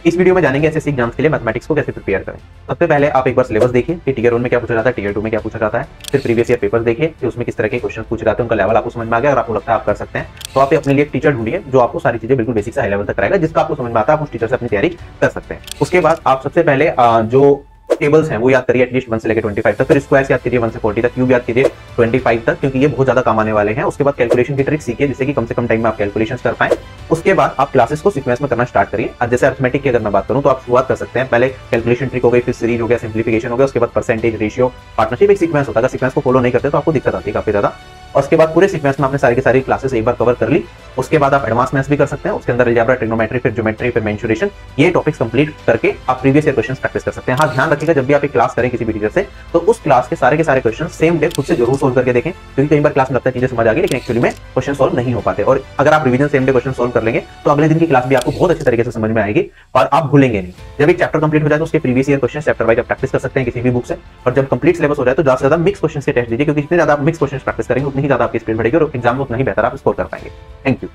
इस वीडियो में जानेंगे एसएससी एग्जाम्स के लिए मैथमेटिक्स को कैसे प्रिपेयर करें। सबसे पहले आप एक बार सिलेबस देखिए कि टीयर 1 में क्या पूछा जाता है, टीयर 2 में क्या पूछा जाता है। फिर प्रीवियस ईयर पेपर्स देखिए कि उसमें किस तरह के क्वेश्चन पूछे जाते हैं, उनका लेवल आपको समझ में आ गया और आपको लगता है आप कर सकते हैं, तो आप अपने लिए एक टीचर ढूंढिए जो आपको सारी चीजें बिल्कुल बेसिक से हाई लेवल तक कराएगा, जिसका आपको समझ में आता है, आप उस टीचर से अपनी तैयारी कर सकते हैं। उसके बाद आप सबसे पहले जो टेबल्स हैं वो याद करिए एटलीस्ट 1 से लेकर 25 तक, फिर स्क्वायर्स याद कीजिए 1 से 40 तक, क्यूब याद कीजिए 25 तक, क्योंकि ये बहुत ज्यादा काम आने वाले हैं। उसके बाद कैलकुलेशन की ट्रिक सीखिए जिससे कि कम से कम टाइम में आप कैलकुलेशंस कर पाएं। उसके बाद आप क्लासेस को सीक्वेंस में करना स्टार्ट करिए। अब जैसे अरिथमेटिक की अगर मैं बात करूं तो आप शुरुआत कर सकते हैं, पहले कैलकुलेशन ट्रिक हो गई, फिर सीरीज हो गया, सिंप्लीफिकेशन हो गया, उसके बाद परसेंटेज, रेशियो, पार्टनरशिप, एक सीक्वेंस होता है। अगर सीक्वेंस को फॉलो नहीं करते तो आपको दिक्कत आती है काफी ज्यादा। और उसके बाद पूरे सीक्वेंस में आपने सारी की सारी क्लासेस एक बार कवर कर ली। उसके बाद आप एडवांस मैथ्स भी कर सकते हैं, उसके अंदर अलजेब्रा, ट्रिग्नोमेट्री, फिर ज्योमेट्री, फिर मेंसुरेशन, ये टॉपिक्स कंप्लीट करके आप प्रीवियस ईयर क्वेश्चंस प्रैक्टिस कर सकते हैं। हाँ, ध्यान रखिएगा जब भी आप एक क्लास करें किसी भी टीचर से तो उस क्लास के सारे क्वेश्चन सेम डे खुद से जरूर सोल्व करके देखें, क्योंकि कई बार क्लास में लगता है चीजें समझ आ गई लेकिन एक्चुअली में क्वेश्चन सोल्व नहीं हो पाते। और अगर आप revision same day question solve कर लेंगे तो अगले दिन की क्लास भी आपको बहुत अच्छे तरीके से समझ में आएगी और आप भूलेंगे नहीं। जब एक चैप्टर कंप्लीट हो जाए तो उसके previous year question chapter wise आप प्रैक्टिस कर सकते हैं किसी भी बुक से। और जब कंप्लीट सिलेबस हो जाए तो ज्यादा से ज्यादा मिक्स क्वेश्चन के टेस्ट दीजिए, क्योंकि जितने ज्यादा आप मिक्स क्वेश्चन प्रैक्टिस करेंगे उतनी ही ज्यादा आपकी स्पीड बढ़ेगी और एग्जाम में उतना ही बेहतर आप स्कोर कर पाएंगे। Thank you.